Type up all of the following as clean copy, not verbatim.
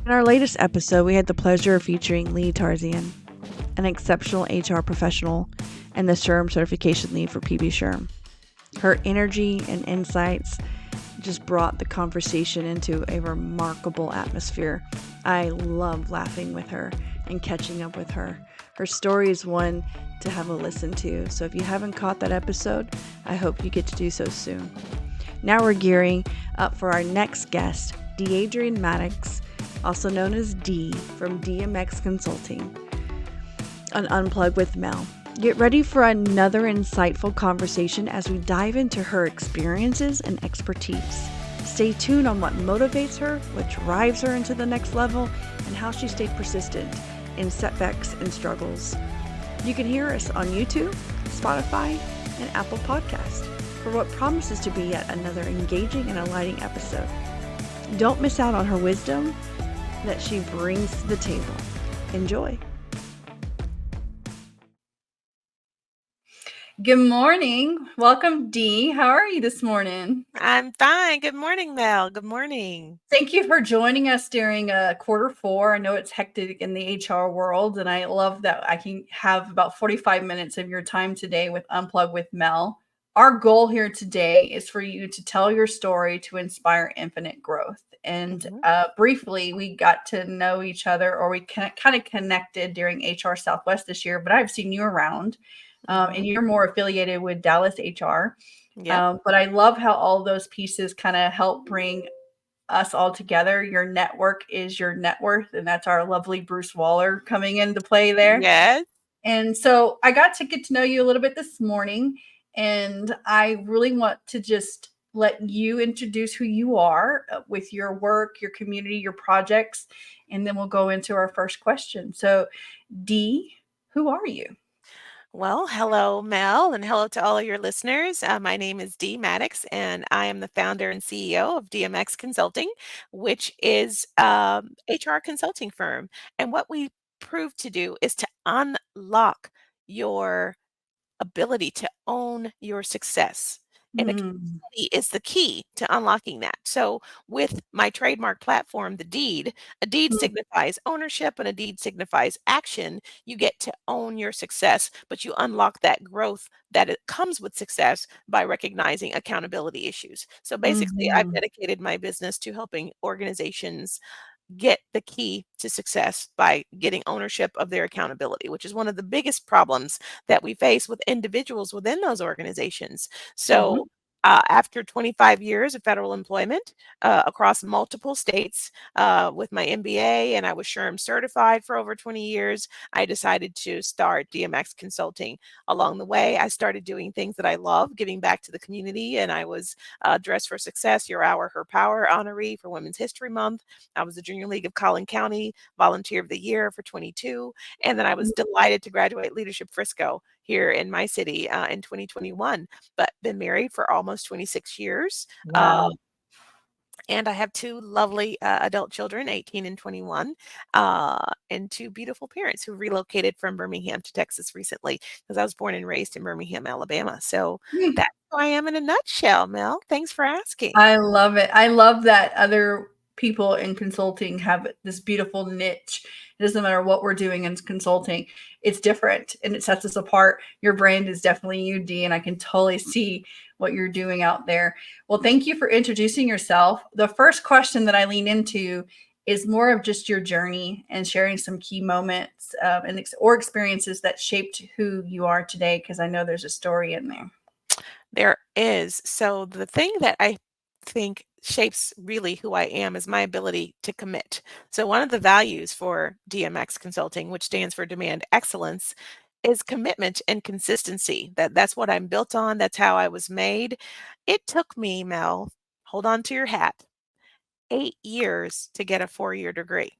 In our latest episode, we had the pleasure of featuring Lee Tarzian, an exceptional HR professional and the SHRM certification lead for PB SHRM. Her energy and insights just brought the conversation into a remarkable atmosphere. I love laughing with her and catching up with her. Her story is one to have a listen to, so if you haven't caught that episode, I hope you get to do so soon. Now we're gearing up for our next guest, DeAdrian Maddox, also known as Dee from DMX Consulting, on Unplug with Mel. Get ready for another insightful conversation as we dive into her experiences and expertise. Stay tuned on what motivates her, what drives her into the next level, and how she stayed persistent in setbacks and struggles. You can hear us on YouTube, Spotify, and Apple Podcasts for what promises to be yet another engaging and enlightening episode. Don't miss out on her wisdom that she brings to the table. Enjoy. Good morning. Welcome, Dee. How are you this morning? I'm fine. Good morning, Mel. Good morning. Thank you for joining us during quarter four. I know it's hectic in the HR world, and I love that I can have about 45 minutes of your time today with Unplug with Mel. Our goal here today is for you to tell your story to inspire infinite growth. And briefly, we got to know each other, or we kind of connected during HR Southwest this year, but I've seen you around. And you're more affiliated with Dallas HR. Yep. But I love how all those pieces kind of help bring us all together. Your network is your net worth, and that's our lovely Bruce Waller coming into play there. Yes. And so I got to get to know you a little bit this morning, and I really want to just let you introduce who you are with your work, your community, your projects, and then we'll go into our first question. So, Dee, who are you? Well, hello, Mel, and hello to all of your listeners. My name is Dee Maddox, and I am the founder and CEO of DMX Consulting, which is HR consulting firm. And what we prove to do is to unlock your ability to own your success. And Mm-hmm. accountability is the key to unlocking that. So, with my trademark platform, the deed, a deed signifies ownership and a deed signifies action. You get to own your success, but you unlock that growth that it comes with success by recognizing accountability issues. So, basically, I've Mm-hmm. dedicated my business to helping organizations get the key to success by getting ownership of their accountability, which is one of the biggest problems that we face with individuals within those organizations. Mm-hmm. So, after 25 years of federal employment across multiple states with my MBA, and I was SHRM certified for over 20 years, I decided to start DMX Consulting. Along the way, I started doing things that I love, giving back to the community, and I was Dress for Success, Your Hour, Her Power honoree for Women's History Month. I was the Junior League of Collin County Volunteer of the Year for 22. And then I was delighted to graduate Leadership Frisco here in my city in 2021, but been married for almost 26 years. Wow. And I have two lovely adult children, 18 and 21, and two beautiful parents who relocated from Birmingham to Texas recently because I was born and raised in Birmingham, Alabama. So that's who I am in a nutshell, Mel. Thanks for asking. I love it. I love that other people in consulting have this beautiful niche. It doesn't matter what we're doing in consulting, it's different and it sets us apart. Your brand is definitely you, Dee, and I can totally see what you're doing out there. Well, thank you for introducing yourself. The first question that I lean into is more of just your journey and sharing some key moments or experiences that shaped who you are today, because I know there's a story in there. There is. So the thing that I think shapes really who I am is my ability to commit. So one of the values for DMX Consulting, which stands for Demand Excellence, is commitment and consistency. That's what I'm built on. That's how I was made. It took me, Mel, hold on to your hat, 8 years to get a 4-year degree.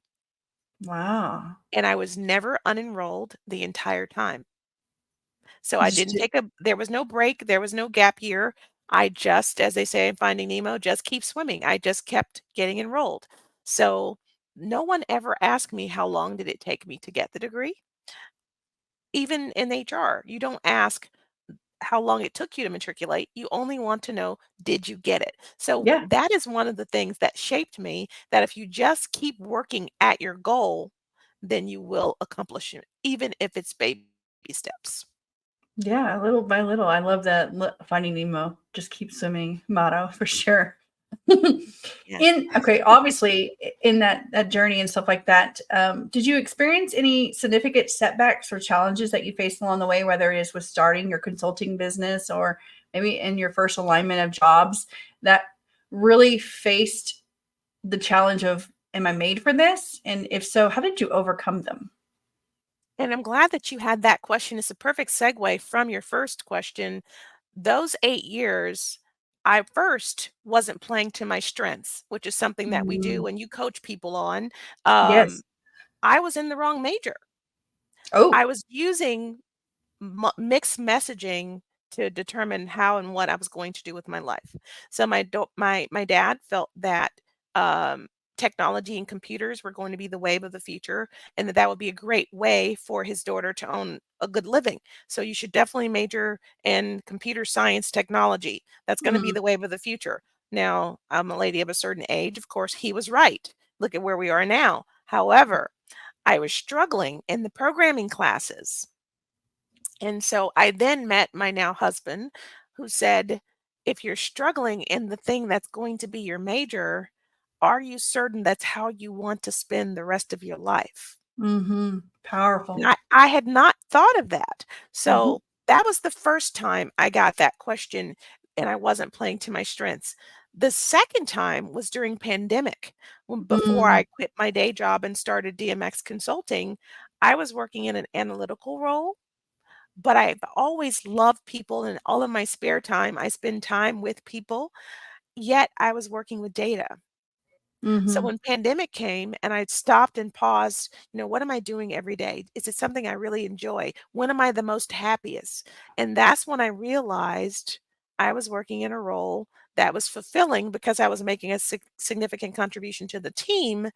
Wow. And I was never unenrolled the entire time. So You I just didn't take a there was no break, there was no gap year. I just, as they say in Finding Nemo, just keep swimming. I just kept getting enrolled. So no one ever asked me how long did it take me to get the degree. Even in HR, you don't ask how long it took you to matriculate. You only want to know, did you get it? So Yeah. that is one of the things that shaped me, that if you just keep working at your goal, then you will accomplish it, even if it's baby steps. Yeah, little by little. I love that Finding Nemo, just keep swimming motto for sure. Yeah. Okay, obviously in that journey and stuff like that, did you experience any significant setbacks or challenges that you faced along the way, whether it is with starting your consulting business or maybe in your first alignment of jobs that really faced the challenge of, am I made for this? And if so, how did you overcome them? And I'm glad that you had that question. It's a perfect segue from your first question. Those 8 years, I first wasn't playing to my strengths, which is something that we Mm, do and you coach people on. Um, yes. I was in the wrong major. I Oh. was using mixed messaging to determine how and what I was going to do with my life. So my dad felt that um, technology and computers were going to be the wave of the future, and that would be a great way for his daughter to own a good living. So you should definitely major in computer science technology. That's going to be Mm, the wave of the future. Now, I'm a lady of a certain age. Of course, he was right. Look at where we are now. However, I was struggling in the programming classes, and so I then met my now husband, who said, if you're struggling in the thing that's going to be your major, are you certain that's how you want to spend the rest of your life? mhm. And Powerful. I had not thought of that. Mhm. So that was the first time I got that question and I wasn't playing to my strengths. The second time was during pandemic. Before Mm, I quit my day job and started DMX Consulting, I was working in an analytical role, but I've always loved people, and all of my spare time, I spend time with people, yet I was working with data. So mhm. when pandemic came and I stopped and paused, what am I doing every day? Is it something I really enjoy? When am I the most happiest? And that's when I realized I was working in a role that was fulfilling because I was making a significant contribution to the team.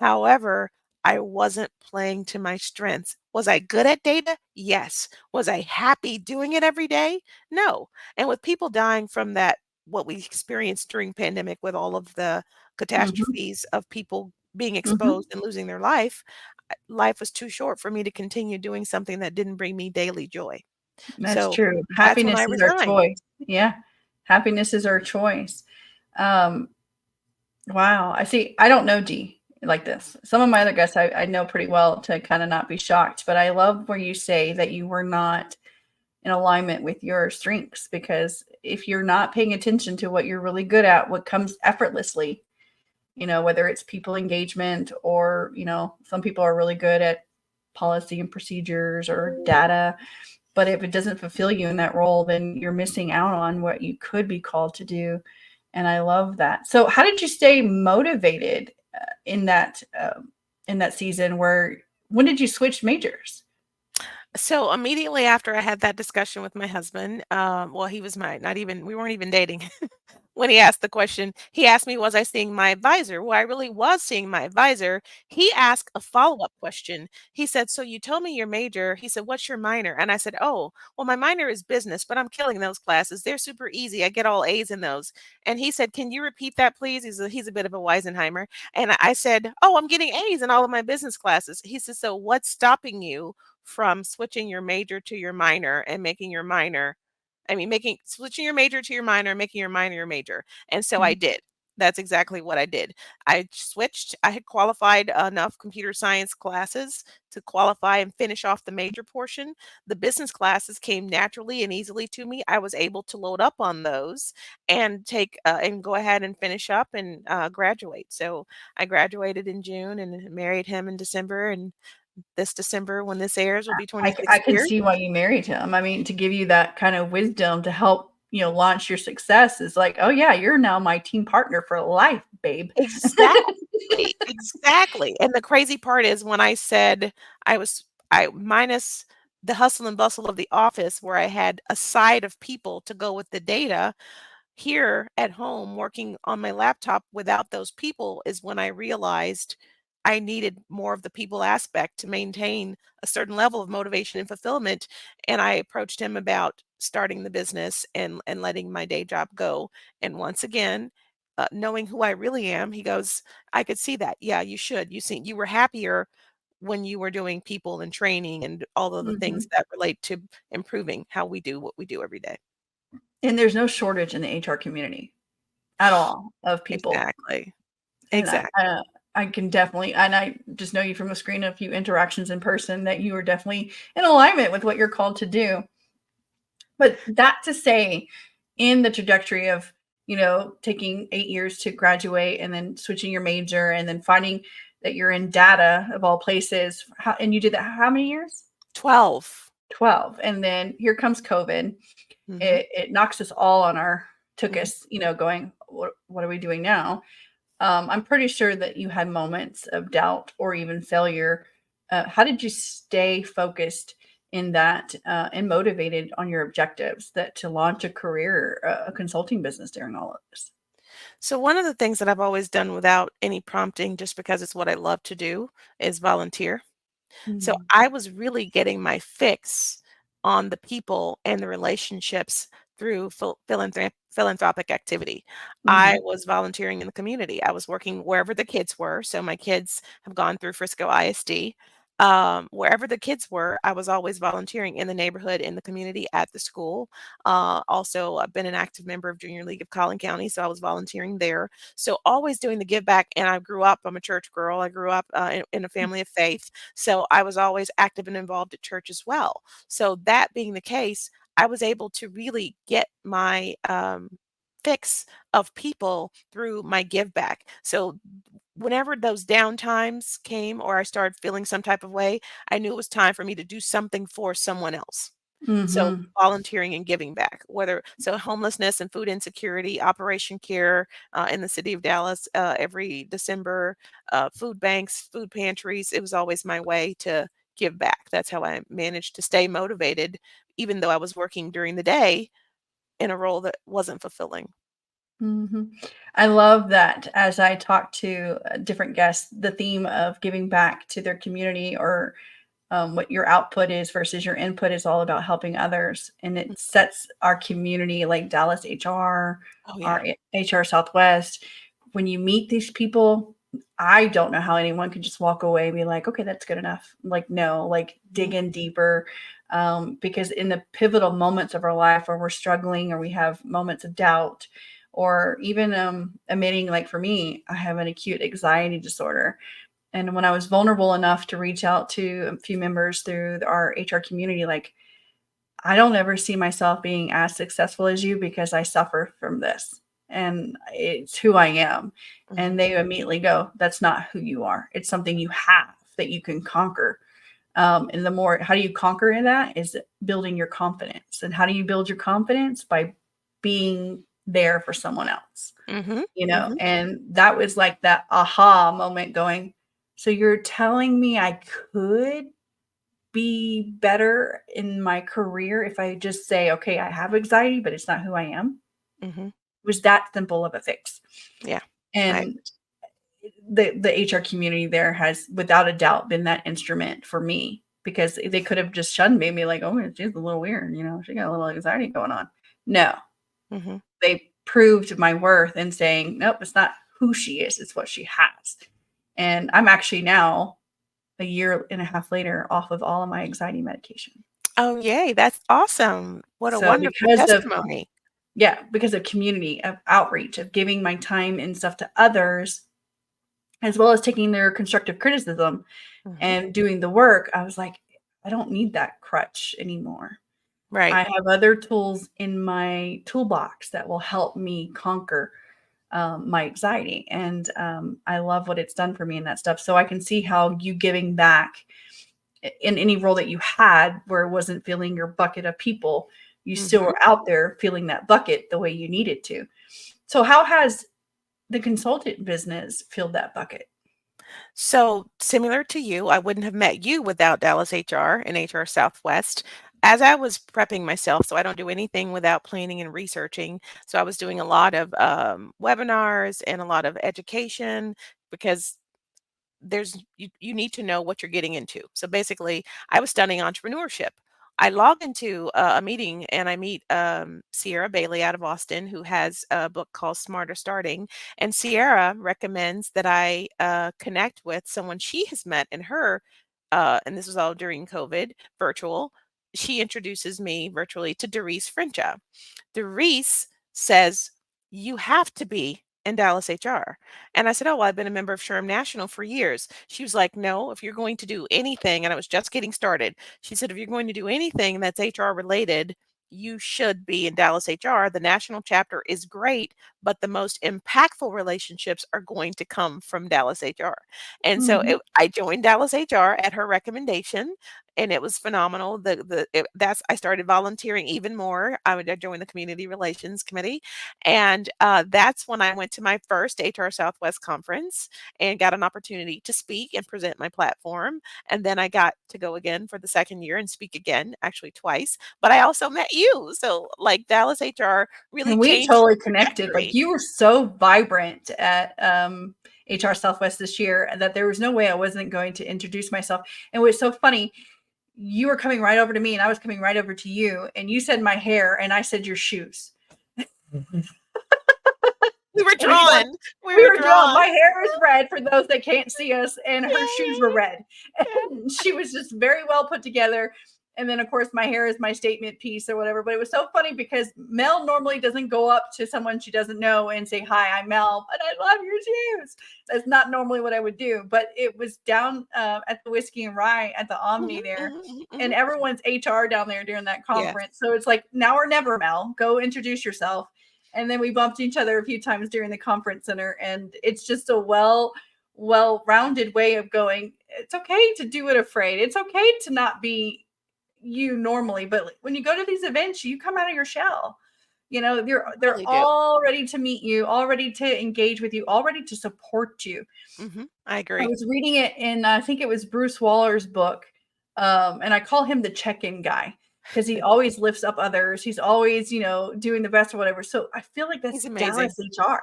However, I wasn't playing to my strengths. Was I good at data? Yes. Was I happy doing it every day? No. And with people dying from that, what we experienced during pandemic with all of the Mhm. catastrophes of people being Mhm. exposed and losing their life, life was too short for me to continue doing something that didn't bring me daily joy. That's So true. that's when Happiness I is our resigned. choice. Yeah. Happiness is our choice. Um, wow. I see. I don't know Dee like this. Some of my other guests I know pretty well to kind of not be shocked, but I love where you say that you were not in alignment with your strengths, because if you're not paying attention to what you're really good at, what comes effortlessly, whether it's people engagement or, some people are really good at policy and procedures or data. But if it doesn't fulfill you in that role, then you're missing out on what you could be called to do. And I love that. So, how did you stay motivated in that season? When did you switch majors? So immediately after I had that discussion with my husband, well, he was my not even we weren't even dating. When he asked the question, he asked me, was I seeing my advisor? Well, I really was seeing my advisor. He asked a follow-up question. He said, so you told me your major. He said, what's your minor? And I said, oh, well, my minor is business, but I'm killing those classes. They're super easy. I get all A's in those. And he said, can you repeat that, please? He's a bit of a Weisenheimer. And I said, oh, I'm getting A's in all of my business classes. He said, so what's stopping you from switching your major to your minor and making your minor, I mean, making switching your major to your minor, making your minor your major. And so I Mhm. did. That's exactly what I did. I switched. I had qualified enough computer science classes to qualify and finish off the major portion. The business classes came naturally and easily to me. I was able to load up on those and take and go ahead and finish up and graduate. So I graduated in June and married him in December. And this December, when this airs, will be I 26 can years. see why you married him. I mean, to give you that kind of wisdom to help, launch your success is like, oh yeah, you're now my team partner for life, babe. Exactly, exactly, and the crazy part is when I said I minus the hustle and bustle of the office where I had a side of people to go with the data, here at home working on my laptop without those people is when I realized I needed more of the people aspect to maintain a certain level of motivation and fulfillment. And I approached him about starting the business and letting my day job go. And once again, knowing who I really am, he goes, I could see that. Yeah, you should. You were happier when you were doing people and training and all of the things Mhm. that relate to improving how we do what we do every day. And there's no shortage in the HR community at all of people. Exactly. And Exactly. I can definitely, and I just know you from the screen, a few interactions in person, that you are definitely in alignment with what you're called to do. But that to say, in the trajectory of, taking 8 years to graduate and then switching your major and then finding that you're in data of all places, and you did that how many years? 12. 12. And then here comes COVID. Mhm. It knocks us all on our, took Mhm. us, going, what are we doing now? I'm pretty sure that you had moments of doubt or even failure. How did you stay focused in that, and motivated on your objectives that to launch a career, a consulting business during all of this? So one of the things that I've always done without any prompting, just because it's what I love to do, is volunteer. So Mm, I was really getting my fix on the people and the relationships through philanthropic activity. I mhm, was volunteering in the community. I was working wherever the kids were. So my kids have gone through Frisco ISD. Wherever the kids were, I was always volunteering in the neighborhood, in the community, at the school. Also, I've been an active member of Junior League of Collin County, so I was volunteering there. So always doing the give back. And I grew up, I'm a church girl. I grew up in a family of faith. So I was always active and involved at church as well. So that being the case, I was able to really get my fix of people through my give back. So whenever those down times came or I started feeling some type of way, I knew it was time for me to do something for someone else. So mhm, volunteering and giving back, whether so homelessness and food insecurity, Operation Care in the city of Dallas every December, food banks, food pantries. It was always my way to give back. That's how I managed to stay motivated, even though I was working during the day in a role that wasn't fulfilling. mhm. I love that as I talk to, different guests, the theme of giving back to their community, or what your output is versus your input, is all about helping others. And Mm. it sets our community like Dallas HR, Oh yeah. our HR Southwest. When you meet these people, I don't know how anyone could just walk away and be like, okay, that's good enough. Like, no, like Mhm. dig in deeper. Because in the pivotal moments of our life where we're struggling or we have moments of doubt, or even admitting, like for me, I have an acute anxiety disorder, and when I was vulnerable enough to reach out to a few members through our HR community, like, I don't ever see myself being as successful as you because I suffer from this and it's who I am. And Mhm. they immediately go, that's not who you are. It's something you have that you can conquer. And the more, how do you conquer that is building your confidence. And how do you build your confidence? By being there for someone else, Mhm. Mhm. and that was like that aha moment going, so you're telling me I could be better in my career if I just say, okay, I have anxiety, but it's not who I am. Mhm. It was that simple of a fix. Yeah. I And the HR community there has without a doubt been that instrument for me, because they could have just shunned me and be like, oh, she's a little weird, she got a little anxiety going on. No, Mhm. they proved my worth in saying, nope, it's not who she is, it's what she has. And I'm actually now a year and a half later off of all of my anxiety medication. Oh, yay, that's awesome. What a So wonderful testimony. because of community, of outreach, of giving my time and stuff to others, as well as taking their constructive criticism Mhm. and doing the work, I was like, I don't need that crutch anymore. I Right. have other tools in my toolbox that will help me conquer my anxiety. And I love what it's done for me and that stuff. So I can see how you giving back in any role that you had where it wasn't filling your bucket of people, you still Mhm. were out there filling that bucket the way you needed to. So how has the consultant business filled that bucket? So, similar to you, I wouldn't have met you without Dallas HR and HR Southwest. As I was prepping myself, so I don't do anything without planning and researching. So, I was doing a lot of webinars and a lot of education because you need to know what you're getting into. So basically, I was studying entrepreneurship. I log into a meeting and I meet Sierra Bailey out of Austin, who has a book called Smarter Starting. And Sierra recommends that I connect with someone she has met in her, and this was all during COVID, virtual. She introduces me virtually to Doris Frencha. Doris says, "You have to be in Dallas HR." And I said, "Oh, well, I've been a member of SHRM National for years." She was like, "No, if you're going to do anything," and I was just getting started. She said, "If you're going to do anything that's HR related, you should be in Dallas HR. The national chapter is great, but the most impactful relationships are going to come from Dallas HR." And so Mhm. I joined Dallas HR at her recommendation, and it was phenomenal. That's I started volunteering even more. I joined the community relations committee, and that's when I went to my first HR Southwest conference and got an opportunity to speak and present my platform. And then I got to go again for the second year and speak again, actually twice. But I also met you, so like Dallas HR really And we changed totally the connected. Like trajectory. you were so vibrant at HR Southwest this year that there was no way I wasn't going to introduce myself. And it was so funny. You were coming right over to me and I was coming right over to you. And you said my hair and I said your shoes. We were And we both drawn. We we were were drawn. drawn. My hair is red for those that can't see us, and her shoes were Yeah, red. yeah, And she was just very well put together. And then, of course, my hair is my statement piece or whatever. But it was so funny because Mel normally doesn't go up to someone she doesn't know and say, "Hi, I'm Mel, but I love your shoes." That's not normally what I would do. But it was down at the Whiskey and Rye at the yeah. Omni Mhm, there. mhm, mhm, And mhm. everyone's HR down there during that Yes. conference. So it's like, now or never, Mel. Go introduce yourself. And then we bumped each other a few times during the conference center, and it's just a well-rounded way of going. It's okay to do it afraid. It's okay to not be you normally, but when you go to these events, you come out of your shell. They're Really do. all ready to meet you, all ready to engage with you, all ready to support you. I I agree. was reading it in, I think it was Bruce Waller's book, and I call him the check-in guy because he always lifts up others. He's always, doing the best or whatever. So I feel like He's that's amazing. Dallas HR.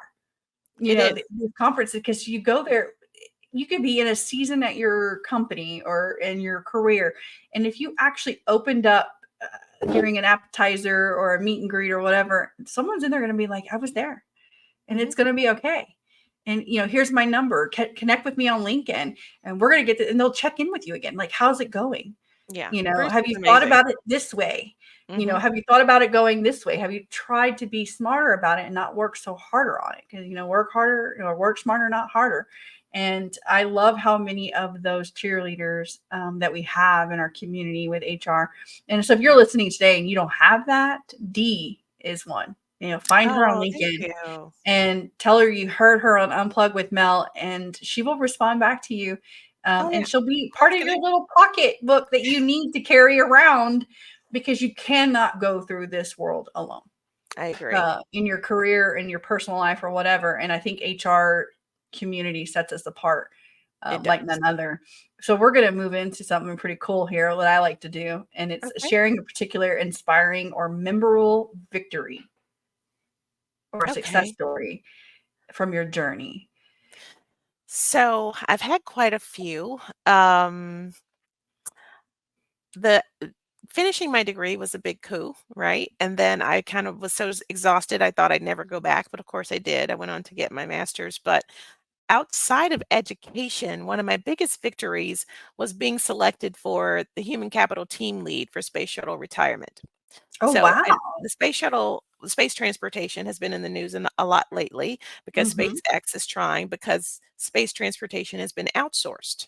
It is. These conferences, because you go there, you could be in a season at your company or in your career, and if you actually opened up during an appetizer or a meet and greet or whatever, someone's in there going to be like, "I was there." And Mhm. it's going to be okay. And here's my number. Connect with me on LinkedIn, and we're going to get and they'll check in with you again. Like, how's it going? Yeah. Bruce Have is you thought amazing. about it this way? Mhm. Have you thought about it going this way? Have you tried to be smarter about it and not work so harder on it? Because work harder or work smarter, not harder. And I love how many of those cheerleaders that we have in our community with HR. And so if you're listening today and you don't have that, Dee is one. Find her on Oh, thank LinkedIn you. and tell her you heard her on Unplug with Mel, and she will respond back to you. Oh, yeah. And she'll be part Let's of your connect. little pocket book that you need to carry around because you cannot go through this world alone I agree. in your career, in your personal life, or whatever. And I think HR community sets us apart It like does. none other. So we're going to move into something pretty cool here, what I like to do, and it's Okay. sharing a particular inspiring or memorable victory or a success Okay. story from your journey. So, I've had quite a few. The finishing my degree was a big coup, right? And then I kind of was so exhausted, I thought I'd never go back, but of course I did. I went on to get my master's, but outside of education, one of my biggest victories was being selected for the human capital team lead for space shuttle retirement. Oh, So, wow. and the space transportation has been in the news a lot lately because Mhm, SpaceX is trying because space transportation has been outsourced.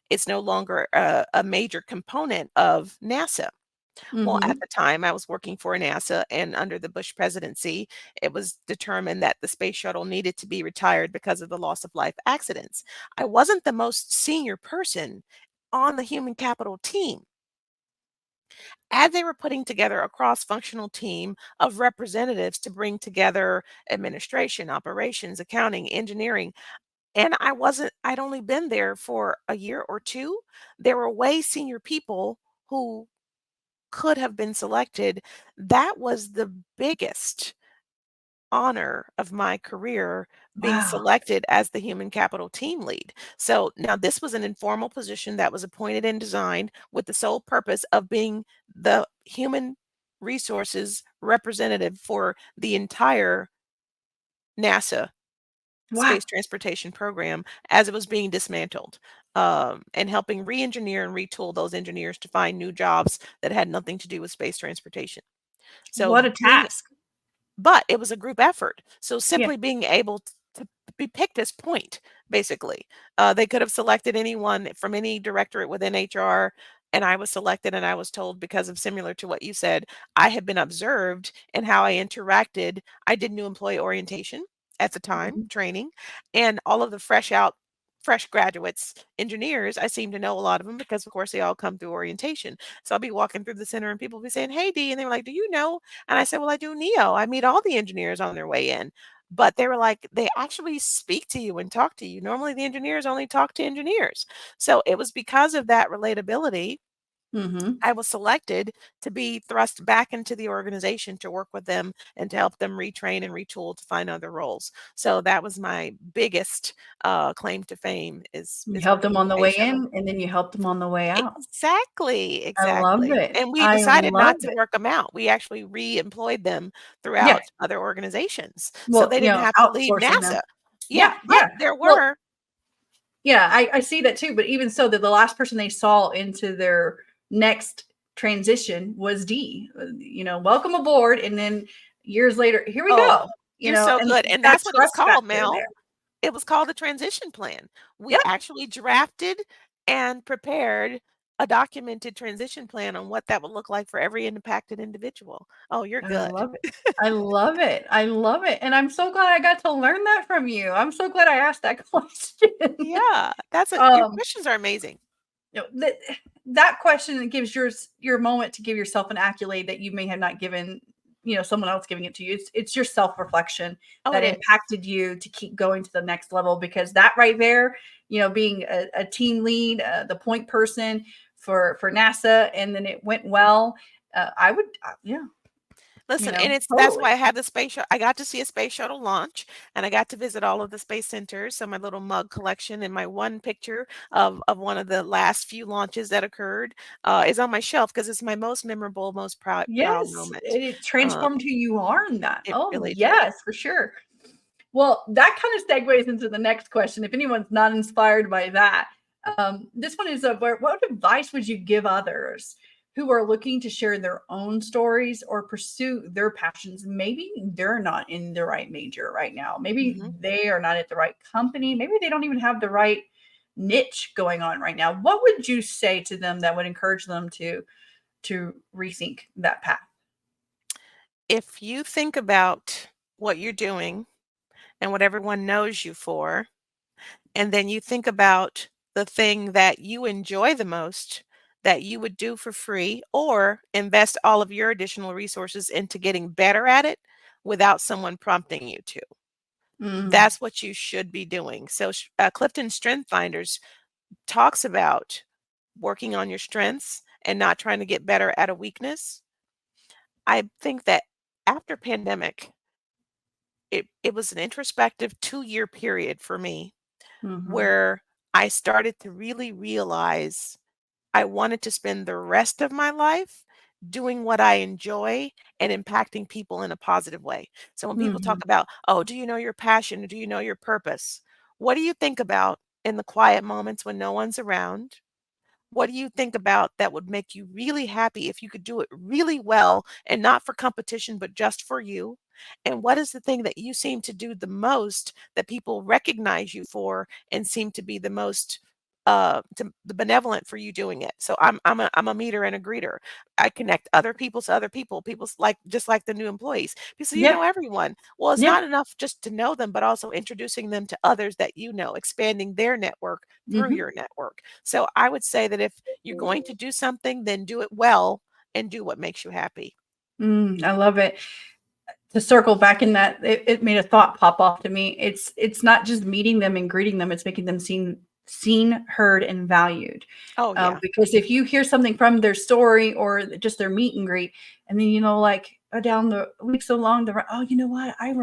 It's no longer a major component of NASA. Well, at mhm. the time, I was working for NASA, and under the Bush presidency, it was determined that the space shuttle needed to be retired because of the loss of life accidents. I wasn't the most senior person on the human capital team. As they were putting together a cross-functional team of representatives to bring together administration, operations, accounting, engineering, and I'd only been there for a year or 2. There were way senior people who could have been selected. That was the biggest honor of my career being Wow. selected as the human capital team lead. So now this was an informal position that was appointed and designed with the sole purpose of being the human resources representative for the entire NASA Wow. space transportation program as it was being dismantled, and helping re-engineer and retool those engineers to find new jobs that had nothing to do with space transportation. So What a being task. but it was a group effort. So Yeah. simply being able to be picked as point, basically. They could have selected anyone from any directorate within HR, and I was selected, and I was told because of similar to what you said, I had been observed in how I interacted. I did new employee orientation at the time, Mhm. training, and all of the fresh graduates, engineers, I seem to know a lot of them because of course they all come through orientation. So I'll be walking through the center and people will be saying, "Hey Dee," and they were like, "Do you know?" And I said, "Well, I do NEO. I meet all the engineers on their way in." But they were like, "They actually speak to you and talk to you. Normally the engineers only talk to engineers." So it was because of that relatability Mhm. I was selected to be thrust back into the organization to work with them and to help them retrain and retool to find other roles. So that was my biggest claim to fame You is helped working them with on the the space way shuttle. in, and then you helped them on the way out. Exactly, I love exactly. it. And we I decided love not to it. work them out. We actually re-employed them Yeah. throughout other organizations, so Well, they didn't have to leave outsourcing them. NASA. Yeah, Yeah, but yeah. there Well, were. yeah, I see that too. But even so, that the last person they saw into their next transition was Dee. Welcome aboard. And then years later, here we Oh, go. you're so And good, and that that's what it was trust called, factor Mel. there. It was called the transition plan. We Yep. actually drafted and prepared a documented transition plan on what that would look like for every impacted individual. Oh, you're I good. love it. I love it. I love it. And I'm so glad I got to learn that from you. I'm so glad I asked that question. Yeah, your um, questions are amazing. that question gives your moment to give yourself an accolade that you may have not given, someone else giving it to you. It's your self-reflection Oh, that it is. impacted you to keep going to the next level, because that right there, being a team lead, the point person for NASA, and then it went well. I would, yeah, Listen, and that's totally. why I had the space shuttle. I got to see a space shuttle launch, and I got to visit all of the space centers. So my little mug collection and my one picture of one of the last few launches that occurred is on my shelf because it's my most memorable, most proud Yes, moment. it transformed who you are in that. It Oh, really did. yes, for sure. Well, that kind of segues into the next question. If anyone's not inspired by that, this one is what advice would you give others who are looking to share their own stories or pursue their passions? Maybe they're not in the right major right now. Maybe Mhm. they are not at the right company. Maybe they don't even have the right niche going on right now. What would you say to them that would encourage them to rethink that path? If you think about what you're doing and what everyone knows you for, and then you think about the thing that you enjoy the most that you would do for free or invest all of your additional resources into getting better at it without someone prompting you to. Mm, That's what you should be doing. So, Clifton Strength Finders talks about working on your strengths and not trying to get better at a weakness. I think that after pandemic, it was an introspective 2-year period for me mhm, where I started to really realize I wanted to spend the rest of my life doing what I enjoy and impacting people in a positive way. So when people talk mhm, about, "Oh, do you know your passion? Do you know your purpose?" What do you think about in the quiet moments when no one's around? What do you think about that would make you really happy if you could do it really well and not for competition, but just for you? And what is the thing that you seem to do the most that people recognize you for and seem to be the most the benevolent for you doing it? So I'm a meter and a greeter. I connect other people to other people. People's like just like the new employees. Because you yeah, know everyone. Well, it's yeah, not enough just to know them, but also introducing them to others that you know, expanding their network through mhm. your network. So I would say that if you're going to do something, then do it well and do what makes you happy. I love it. To circle back in that, it made a thought pop off to me. It's not just meeting them and greeting them, it's making them seen, heard, and valued. Oh, yeah. Because if you hear something from their story or just their meet and greet, and then, like down the weeks along the, oh, you know what? I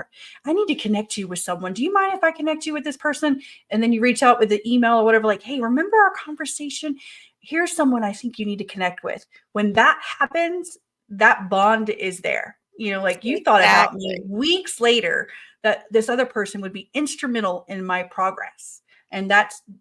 need to connect you with someone. Do you mind if I connect you with this person? And then you reach out with an email or whatever, like, hey, remember our conversation? Here's someone I think you need to connect with. When that happens, that bond is there. Like you thought about me Exactly. weeks later, that this other person would be instrumental in my progress. And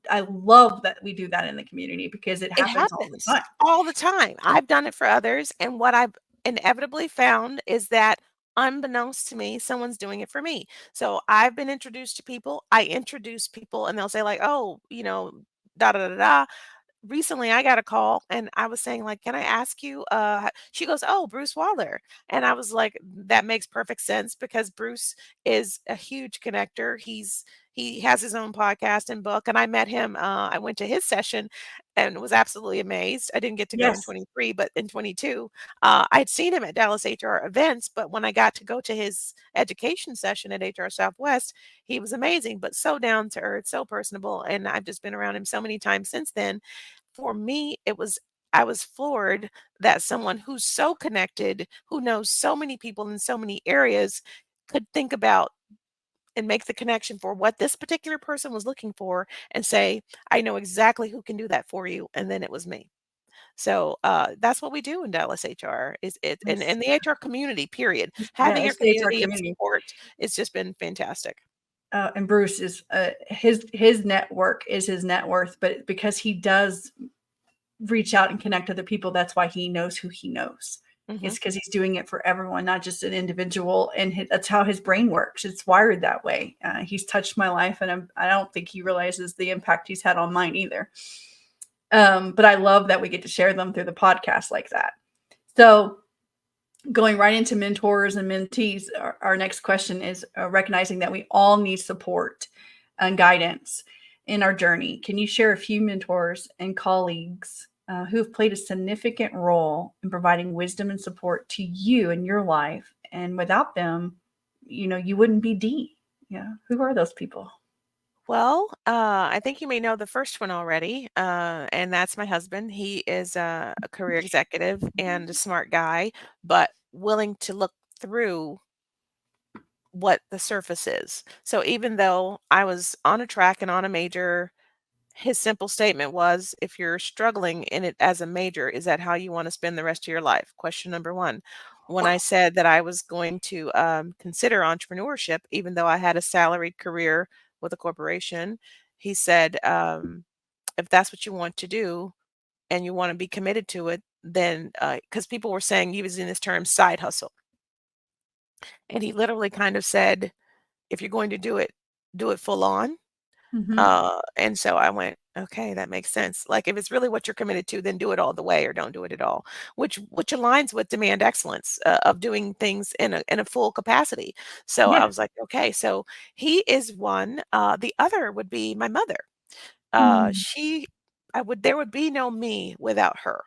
I love that we do that in the community because it It happens all the happens time. all the time. I've done it for others, and what I've inevitably found is that unbeknownst to me, someone's doing it for me. So I've been introduced to people, I introduce people, and they'll say like, "Oh, da da da da." Recently I got a call and I was saying like, "Can I ask you?" She goes, "Oh, Bruce Waller," and I was like, "That makes perfect sense because Bruce is a huge connector. He has his own podcast and book, and I met him. I went to his session and was absolutely amazed. I didn't get to go in Yes. 23, but in 22, I'd seen him at Dallas HR events. But when I got to go to his education session at HR Southwest, he was amazing, but so down to earth, so personable, and I've just been around him so many times since then. For me, I was floored that someone who's so connected, who knows so many people in so many areas, could think about and make the connection for what this particular person was looking for and say, "I know exactly who can do that for you," and then it was me. So, that's what we do in Dallas HR is it and the HR community, period. Yeah, Having a it's the HR community of community. support, it's just been fantastic. And Bruce is his network is his net worth, but because he does reach out and connect to other people, that's why he knows who he knows. It's Mhm. because he's doing it for everyone, not just an individual. And that's how his brain works. It's wired that way. He's touched my life, and I don't think he realizes the impact he's had on mine either. But I love that we get to share them through the podcast like that. So going right into mentors and mentees, our next question is recognizing that we all need support and guidance in our journey. Can you share a few mentors and colleagues who have played a significant role in providing wisdom and support to you in your life? And without them, you wouldn't be Dee. Yeah. Who are those people? Well, I think you may know the first one already, and that's my husband. He is a career executive and a smart guy, but willing to look through what the surface is. So even though I was on a track and on a major, his simple statement was, if you're struggling in it as a major, is that how you want to spend the rest of your life? Question number one. When I said that I was going to consider entrepreneurship, even though I had a salaried career with a corporation, he said, if that's what you want to do and you want to be committed to it, then because people were saying, using this term side hustle. And he literally kind of said, if you're going to do it full on. Mm-hmm. And so I went, okay, that makes sense. Like if it's really what you're committed to, then do it all the way or don't do it at all, which aligns with demand excellence of doing things in a full capacity. So I Yeah. was like, okay, so he is one. The other would be my mother. Mm-hmm. She I would there would be no me without her.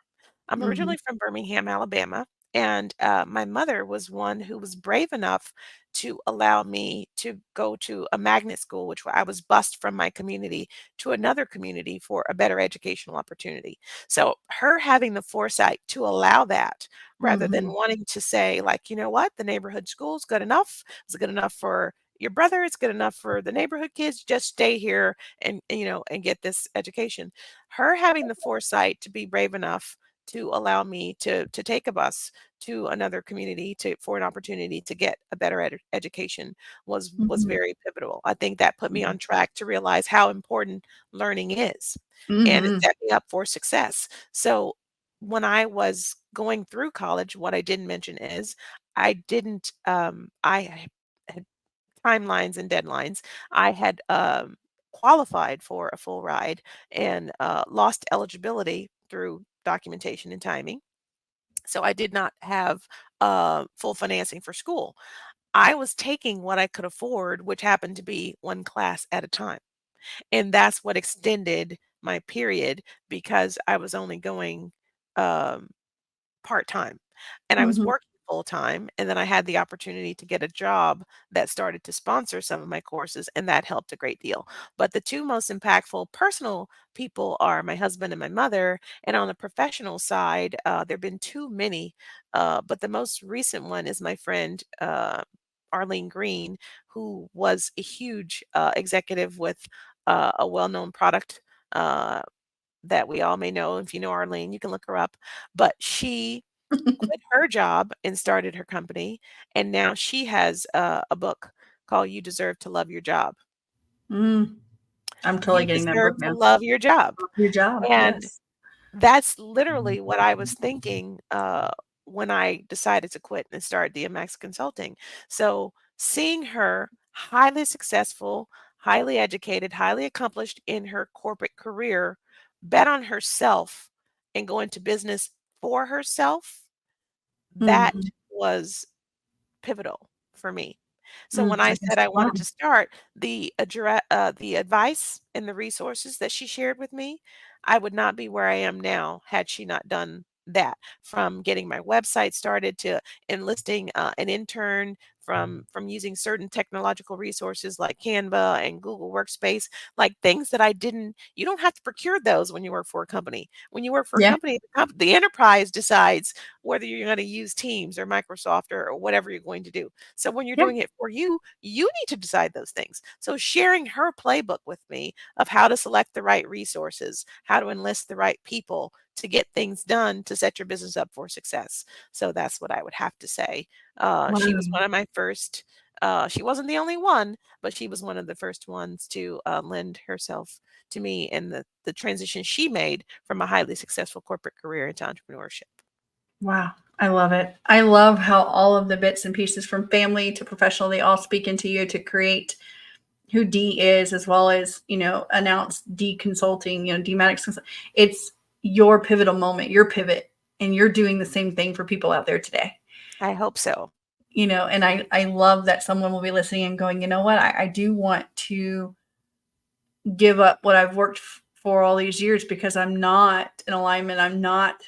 I'm Mm-hmm. originally from Birmingham, Alabama, and my mother was one who was brave enough to allow me to go to a magnet school, which I was bused from my community to another community for a better educational opportunity. So her having the foresight to allow that rather than Mm-hmm. wanting to say, like, you know what, the neighborhood school's good enough. It's good enough for your brother. It's good enough for the neighborhood kids. Just stay here and get this education. Her having the foresight to be brave enough to allow me to take a bus to another community for an opportunity to get a better education was Mm-hmm. very pivotal. I think that put me on track to realize how important learning is and it Mm-hmm. set me up for success. So when I was going through college, what I didn't mention is I didn't I had timelines and deadlines. I had qualified for a full ride and lost eligibility through documentation and timing. So I did not have full financing for school. I was taking what I could afford, which happened to be one class at a time. And that's what extended my period because I was only going um, part time and I was Mm-hmm. working full time. And then I had the opportunity to get a job that started to sponsor some of my courses, and that helped a great deal. But the two most impactful personal people are my husband and my mother. And on the professional side, there have been too many, but the most recent one is my friend. Arlene Green, who was a huge executive with a well known product uh, that we all may know. If you know Arlene, you can look her up. But she quit her job and started her company. And now she has a book called You Deserve to Love Your Job. Mm, I'm totally You getting that deserve book to now. love your job. Your job, And yes. that's literally what I was thinking when I decided to quit and start DMX Consulting. So seeing her highly successful, highly educated, highly accomplished in her corporate career, bet on herself and go into business for herself, that Mhm. was pivotal for me. So when I I can said see I why. wanted to start, the advice and the resources that she shared with me, I would not be where I am now had she not done that. From getting my website started to enlisting an intern, from using certain technological resources like Canva and Google Workspace, like things that I didn't. You don't have to procure those when you work for a company. When you work for a Yeah, company, the enterprise decides whether you're going to use Teams or Microsoft or whatever you're going to do. So when you're yeah. doing it for you, you need to decide those things. So sharing her playbook with me of how to select the right resources, how to enlist the right people to get things done to set your business up for success. So that's what I would have to say. She was Wow. one of my first. She wasn't the only one, but she was one of the first ones to lend herself to me and the transition she made from a highly successful corporate career into entrepreneurship. Wow. I love it. I love how all of the bits and pieces from family to professional, they all speak into you to create who Dee is, as well as, announce Dee Consulting, Dee Maddox. It's your pivotal moment, your pivot, and you're doing the same thing for people out there today. I hope so. And I love that someone will be listening and going, you know what, I do want to give up what I've worked for all these years because I'm not in alignment. I'm not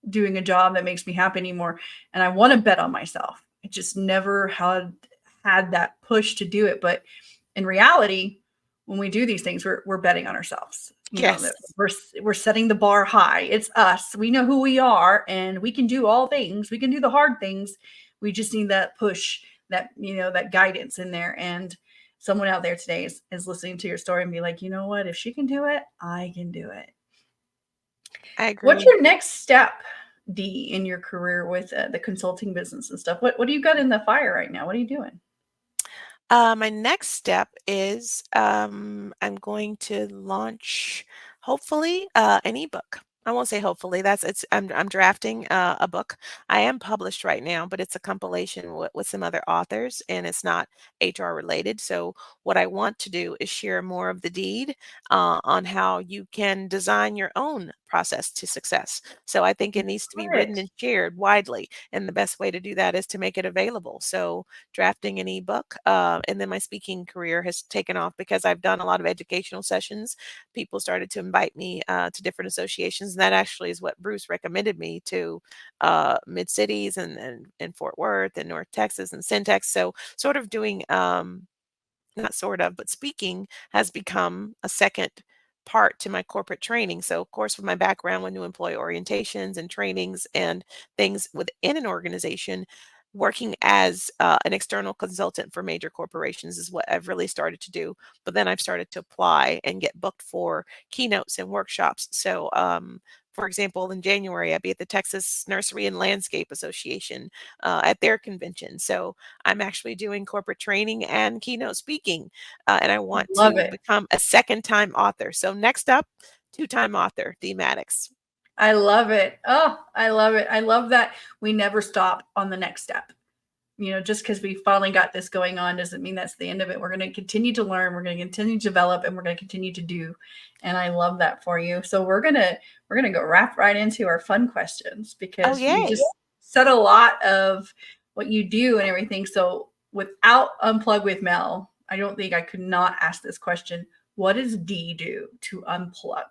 doing a job that makes me happy anymore. And I want to bet on myself. I just never had that push to do it. But in reality, when we do these things, we're betting on ourselves. Yes. That we're setting the bar high. It's us. We know who we are, and we can do all things. We can do the hard things. We just need that push, that guidance in there. And someone out there today is listening to your story and be like, you know what? If she can do it, I can do it. I What's agree. your next step, Dee, in your career with the consulting business and stuff? What do you got in the fire right now? What are you doing? My next step is I'm going to launch, hopefully, an ebook. I won't say hopefully. I'm drafting a book. I am published right now, but it's a compilation with some other authors, and it's not HR related. So what I want to do is share more of the deed on how you can design your own process to success. So I think it needs to be Love written it. and shared widely, and the best way to do that is to make it available. So drafting an ebook. And then my speaking career has taken off because I've done a lot of educational sessions. People started to invite me to different associations. And that actually is what Bruce recommended me to Mid Cities and Fort Worth and North Texas and Syntex. So sort of doing not sort of, but speaking has become a second part to my corporate training. So, of course, with my background with new employee orientations and trainings and things within an organization, working as an external consultant for major corporations is what I've really started to do. But then I've started to apply and get booked for keynotes and workshops. So, for example, in January, I'll be at the Texas Nursery and Landscape Association at their convention. So I'm actually doing corporate training and keynote speaking, and I want Love to it. become a second-time author. So next up, two-time author, Dee Maddox. I love it. Oh, I love it. I love that we never stop on the next step. Just because we finally got this going on doesn't mean that's the end of it. We're going to continue to learn, we're going to continue to develop, and we're going to continue to do. And I love that for you. So we're gonna go wrap right into our fun questions Oh, because you yay. just said a lot of what you do and everything. So without Unplug with Mel, I don't think I could not ask this question. What does Dee do to unplug?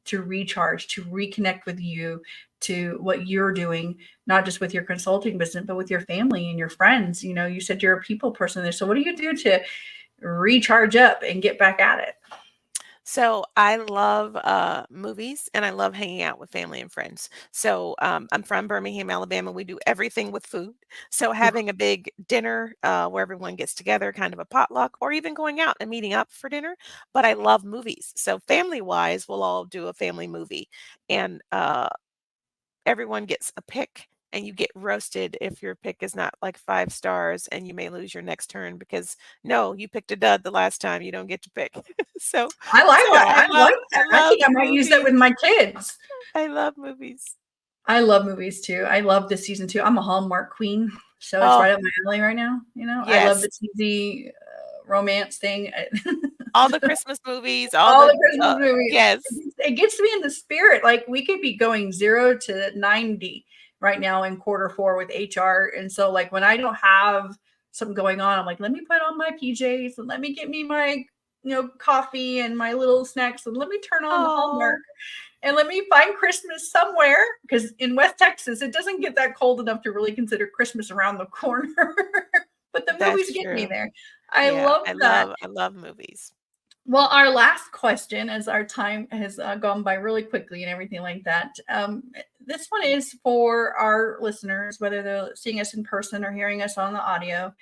to recharge, to reconnect with you, to what you're doing, not just with your consulting business, but with your family and your friends? You know, you said you're a people person there. So what do you do to recharge up and get back at it? So I love movies and I love hanging out with family and friends. So I'm from Birmingham, Alabama. We do everything with food. So having a big dinner where everyone gets together, kind of a potluck, or even going out and meeting up for dinner. But I love movies. So family wise, we'll all do a family movie. And everyone gets a pick and you get roasted if your pick is not like 5 stars, and you may lose your next turn because no, you picked a dud the last time. You don't get to pick. so I like I that. I love think I might use that movies. with my kids. I love movies. I love movies too. I love this season too. I'm a Hallmark queen, so it's Oh, right up my alley right now. You know, I love yes. the cheesy romance thing. All the Christmas movies, all All the the Christmas movies. yes. It gets me in the spirit. Like we could be going 0 to 90 right now in Q4 with HR. And so like when I don't have something going on, I'm like, let me put on my PJs and let me get me my, coffee and my little snacks and let me turn on the Hallmark Oh, and let me find Christmas somewhere. Because in West Texas, it doesn't get that cold enough to really consider Christmas around the corner. But the movies that's get me true. there. I Yeah, love that. I love movies. Well, our last question, as our time has gone by really quickly and everything like that, this one is for our listeners, whether they're seeing us in person or hearing us on the audio.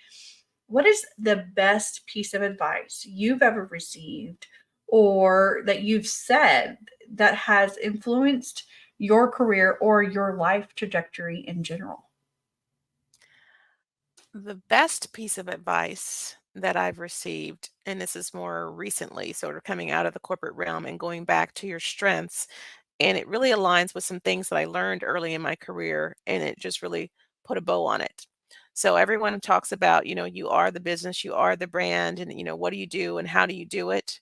What is the best piece of advice you've ever received or that you've said that has influenced your career or your life trajectory in general? The best piece of advice that I've received, and this is more recently, sort of coming out of the corporate realm and going back to your strengths, and it really aligns with some things that I learned early in my career, and it just really put a bow on it. So everyone talks about, you are the business, you are the brand, and what do you do and how do you do it?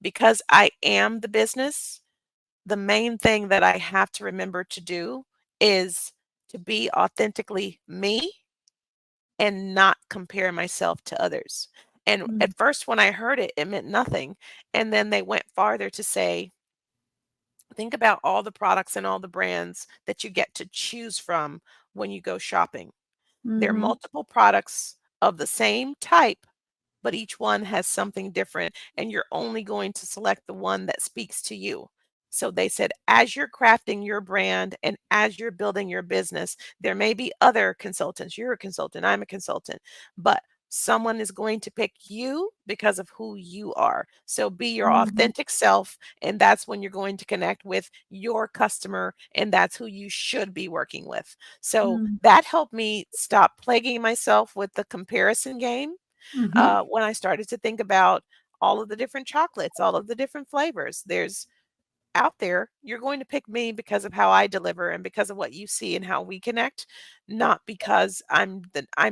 Because I am the business, the main thing that I have to remember to do is to be authentically me and not compare myself to others. And Mm, at first, when I heard it, it meant nothing. And then they went farther to say, think about all the products and all the brands that you get to choose from when you go shopping. There are mhm, multiple products of the same type, but each one has something different, and you're only going to select the one that speaks to you. So they said, as you're crafting your brand and as you're building your business, there may be other consultants. You're a consultant, I'm a consultant, but someone is going to pick you because of who you are. So be your mhm, authentic self, and that's when you're going to connect with your customer, and that's who you should be working with. So mm, that helped me stop plaguing myself with the comparison game mhm, when I started to think about all of the different chocolates, all of the different flavors. There's out there, you're going to pick me because of how I deliver and because of what you see and how we connect, not because I'm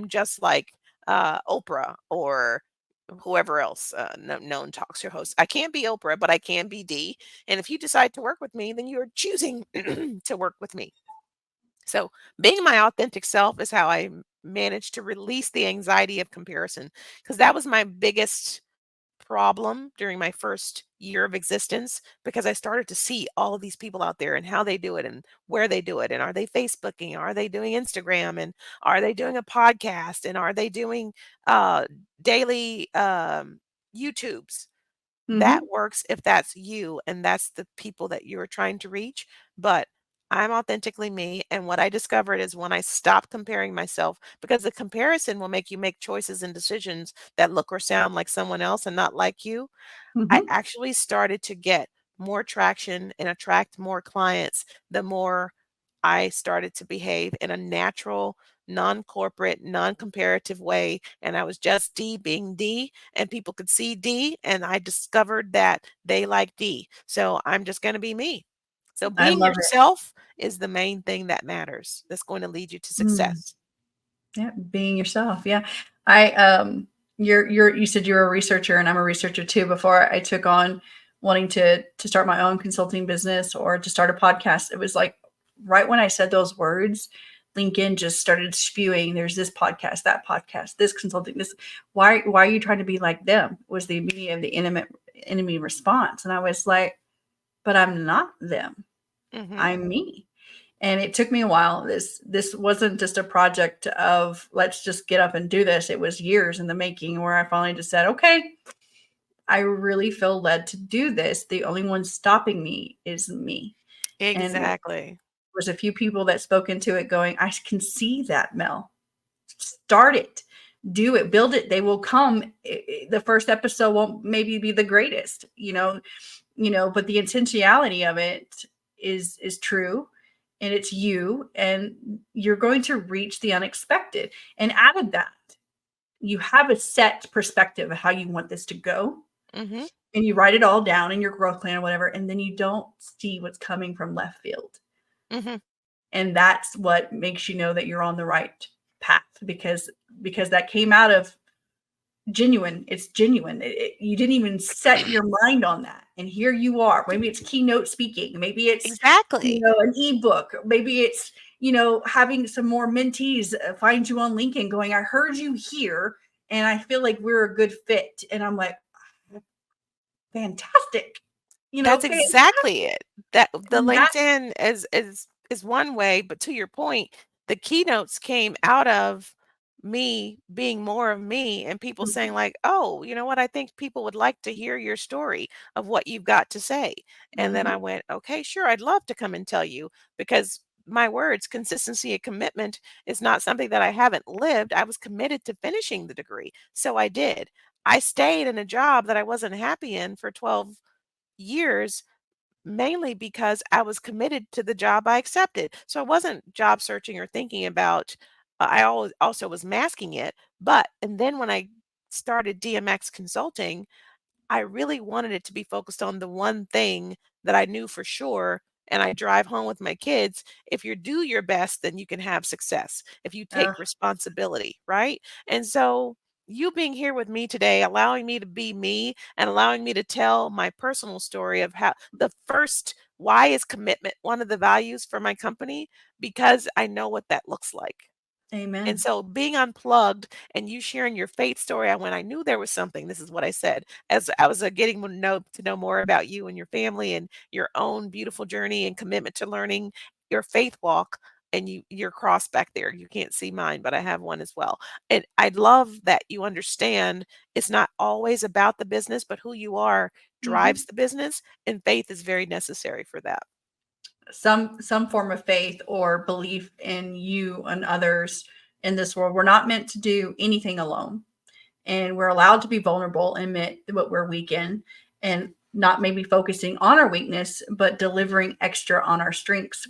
just like Oprah or whoever else known talk show host. I can't be Oprah, but I can be Dee. And if you decide to work with me, then you're choosing to work with me. So, being my authentic self is how I managed to release the anxiety of comparison, because that was my biggest problem during my first year of existence, because I started to see all of these people out there and how they do it and where they do it. And are they Facebooking? Are they doing Instagram? And are they doing a podcast? And are they doing uh, daily YouTubes? That mhm. works if that's you and that's the people that you're trying to reach, but I'm authentically me, and what I discovered is when I stop comparing myself, because the comparison will make you make choices and decisions that look or sound like someone else and not like you. I Mhm. actually started to get more traction and attract more clients the more I started to behave in a natural, non-corporate, non-comparative way. And I was just Dee being Dee, and people could see Dee, and I discovered that they like Dee. So I'm just going to be me. So I being love it. yourself is the main thing that matters. That's going to lead you to Mm. success. Yeah, being yourself. Yeah. I you said you're a researcher and I'm a researcher too. Before I took on wanting to start my own consulting business or to start a podcast, it was like right when I said those words, LinkedIn just started spewing, there's this podcast, that podcast, this consulting, this why are you trying to be like them? Was the immediate the enemy response. And I was like, but I'm not them. Mm-hmm. I'm me. And it took me a while. This wasn't just a project of let's just get up and do this. It was years in the making where I finally just said, okay, I really feel led to do this. The only one stopping me is me. And there Exactly. was a few people that spoke into it going, I can see that, Mel. Start it. Do it. Build it. They will come. The first episode won't maybe be the greatest, but the intentionality of it is true, and it's you, and you're going to reach the unexpected. And out of that, you have a set perspective of how you want this to go. Mm-hmm. And you write it all down in your growth plan or whatever, and then you don't see what's coming from left field. Mm-hmm. And that's what makes you know that you're on the right path, because that came out of genuine. It's genuine. You didn't even set your mind on that, and here you are. Maybe it's keynote speaking, maybe it's Exactly. an ebook, maybe it's having some more mentees find you on LinkedIn going, I heard you here and I feel like we're a good fit. And I'm like, fantastic. That's Fantastic. exactly it. That the And that, LinkedIn is one way, but to your point, the keynotes came out of me being more of me and people saying like, "Oh, you know what? I think people would like to hear your story of what you've got to say." And then Mhm. I went, "Okay, sure. I'd love to come and tell you because my words, consistency and commitment is not something that I haven't lived. I was committed to finishing the degree. So I did. I stayed in a job that I wasn't happy in for 12 years, mainly because I was committed to the job I accepted. So I wasn't job searching or thinking about, I always also was masking it. And then when I started DMX Consulting, I really wanted it to be focused on the one thing that I knew for sure. And I drive home with my kids. If you do your best, then you can have success. If you take responsibility, right? And so you being here with me today, allowing me to be me and allowing me to tell my personal story of how the first why is commitment one of the values for my company because I know what that looks like. And Amen. so being unplugged and you sharing your faith story, when I knew there was something, this is what I said, as I was getting to know more about you and your family and your own beautiful journey and commitment to learning your faith walk. And your cross back there. You can't see mine, but I have one as well. And I love that you understand it's not always about the business, but who you are Mhm. drives the business. And faith is very necessary for that. Some form of faith or belief in you and others in this world. We're not meant to do anything alone, and we're allowed to be vulnerable and admit what we're weak in, and not maybe focusing on our weakness, but delivering extra on our strengths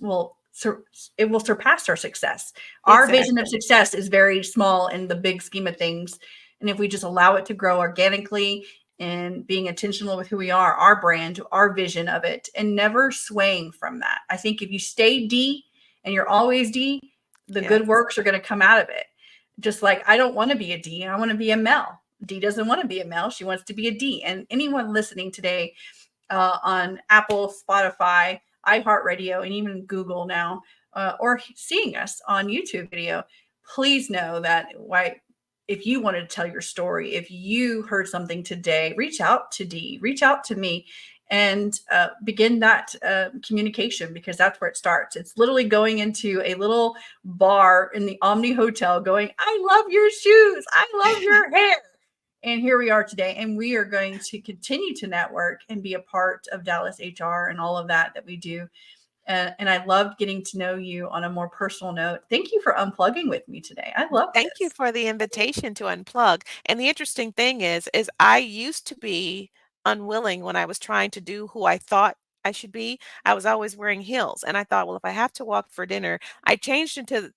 it will surpass our success. Our vision of Exactly. success is very small in the big scheme of things, and if we just allow it to grow organically and being intentional with who we are, our brand, our vision of it, and never swaying from that. I think if you stay D and you're always D, the Yes. good works are going to come out of it. Just like I don't want to be a D, I want to be a Mel. D doesn't want to be a Mel, she wants to be a D. And anyone listening today on Apple, Spotify, iHeartRadio, and even Google now, or seeing us on YouTube video, please know that if you wanted to tell your story, if you heard something today, reach out to Dee, reach out to me, and begin that communication, because that's where it starts. It's literally going into a little bar in the Omni Hotel going, I love your shoes. I love your hair. And here we are today, and we are going to continue to network and be a part of Dallas HR and all of that we do. And I loved getting to know you on a more personal note. Thank you for unplugging with me today. I love Thank you this. for the invitation to unplug. And the interesting thing is I used to be unwilling when I was trying to do who I thought I should be. I was always wearing heels. And I thought, well, if I have to walk for dinner, I changed into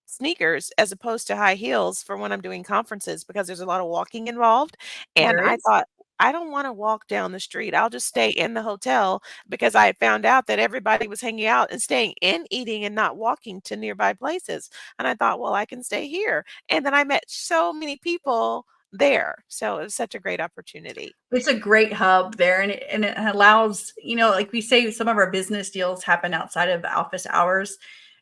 sneakers as opposed to high heels for when I'm doing conferences because there's a lot of walking involved. And There I is. thought, I don't want to walk down the street. I'll just stay in the hotel because I found out that everybody was hanging out and staying in, eating, and not walking to nearby places. And I thought, well, I can stay here. And then I met so many people there. So it was such a great opportunity. It's a great hub there, and it allows, like we say, some of our business deals happen outside of office hours.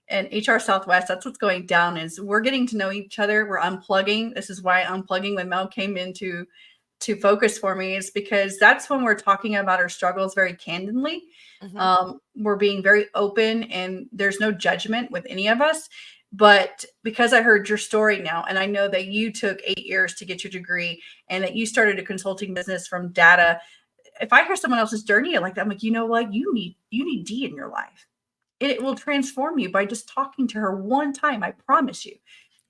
And HR Southwest, that's what's going down, is we're getting to know each other. We're unplugging. This is why unplugging when Mel came into to focus for me is because that's when we're talking about our struggles very candidly. We're being very open and there's no judgment with any of us. But because I heard your story now, and I know that you took 8 years to get your degree and that you started a consulting business from data. If I hear someone else's journey like that, I'm like, you know what? You need Dee in your life. It will transform you by just talking to her one time. I promise you.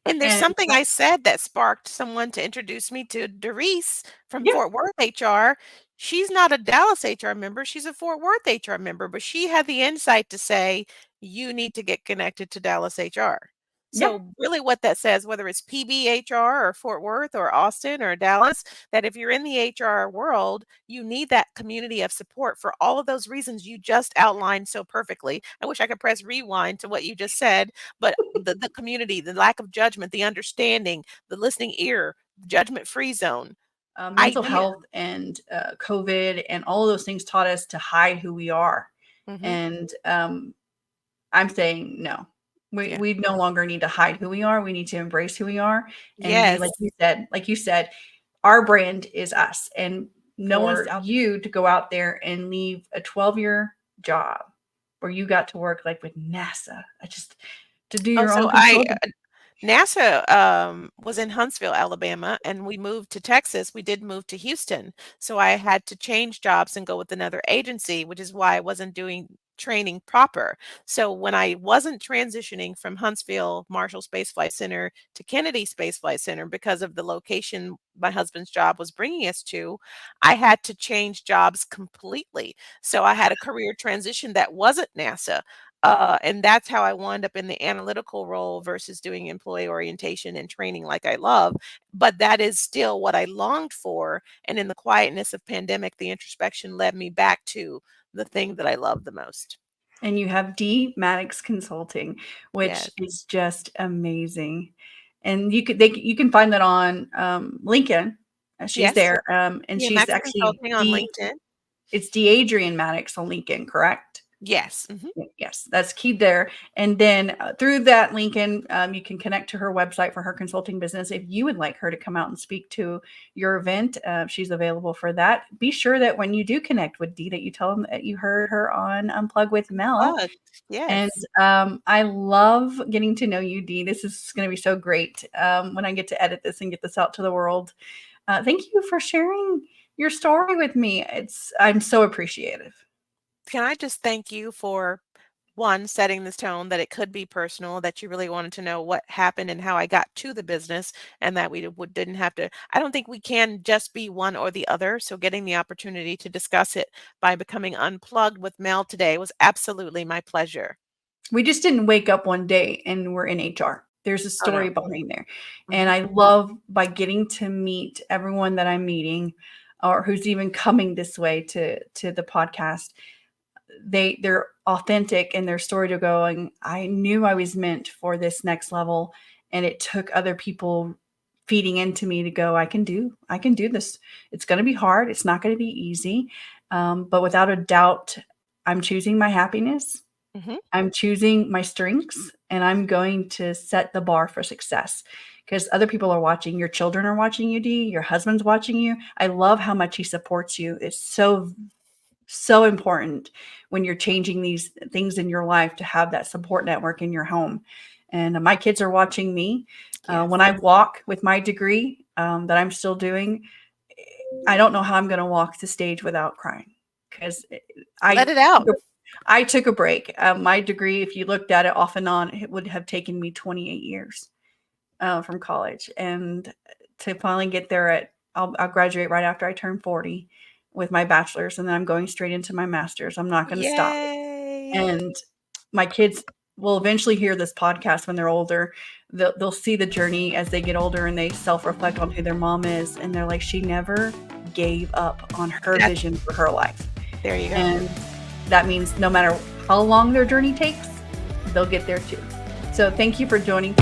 And there's And something I said that sparked someone to introduce me to Doris from yeah, Fort Worth HR. She's not a Dallas HR member, she's a Fort Worth HR member, but she had the insight to say, you need to get connected to Dallas HR. yeah. So really what that says, whether it's PBHR or Fort Worth or Austin or Dallas, that if you're in the HR world, you need that community of support for all of those reasons you just outlined so perfectly. I wish I could press rewind to what you just said, but the community, the lack of judgment, the understanding, the listening ear, judgment-free zone Mental idea. health and COVID and all of those things taught us to hide who we are. And I'm saying no. Yeah. We no longer need to hide who we are. We need to embrace who we are and be Yes. like you said, our brand is us. And no one's For- you to go out there and leave a 12-year job where you got to work like with NASA. To do your own consulting. NASA was in Huntsville, Alabama, and we moved to Texas. We did move to Houston. So I had to change jobs and go with another agency, which is why I wasn't doing training proper. So when I wasn't transitioning from Huntsville Marshall Space Flight Center to Kennedy Space Flight Center because of the location my husband's job was bringing us to, I had to change jobs completely. So I had a career transition that wasn't NASA. And that's how I wound up in the analytical role versus doing employee orientation and training like I love. But that is still what I longed for. And in the quietness of pandemic, the introspection led me back to the thing that I love the most. And you have Dee Maddox Consulting, which Yes. is just amazing. And you can find that on LinkedIn. She's Yes. there. And she's DMX actually Consulting on LinkedIn. It's DeAdrian Maddox on LinkedIn, correct? Yes. Yes, that's key there. And then through that Lincoln, you can connect to her website for her consulting business. If you would like her to come out and speak to your event, she's available for that. Be sure that when you do connect with Dee, that you tell them that you heard her on Unplug with Mel. Yes. And I love getting to know you, Dee. This is going to be so great when I get to edit this and get this out to the world. Thank you for sharing your story with me. I'm so appreciative. Can I just thank you for one, setting this tone that it could be personal, that you really wanted to know what happened and how I got to the business, and that we didn't have to. I don't think we can just be one or the other. So getting the opportunity to discuss it by becoming unplugged with Mel today was absolutely my pleasure. We just didn't wake up one day and we're in HR. There's a story no. behind there. And I love by getting to meet everyone that I'm meeting or who's even coming this way to the podcast. They're authentic in their story to going, I knew I was meant for this next level. And it took other people feeding into me to go, I can do this. It's going to be hard. It's not going to be easy. But without a doubt, I'm choosing my happiness. I'm choosing my strengths, and I'm going to set the bar for success because other people are watching. Your children are watching you, Dee. Your husband's watching you. I love how much he supports you. It's so important when you're changing these things in your life to have that support network in your home. And my kids are watching me. When I walk with my degree that I'm still doing, I don't know how I'm going to walk the stage without crying because Let it out. I took a break. My degree, if you looked at it off and on, it would have taken me 28 years from college. And to finally get there I'll graduate right after I turn 40 with my bachelor's, and then I'm going straight into my master's. I'm not going to stop. And my kids will eventually hear this podcast when they're older. They'll see the journey as they get older and they self-reflect on who their mom is. And they're like, she never gave up on her vision for her life. There you go. And that means no matter how long their journey takes, they'll get there too. So thank you for joining.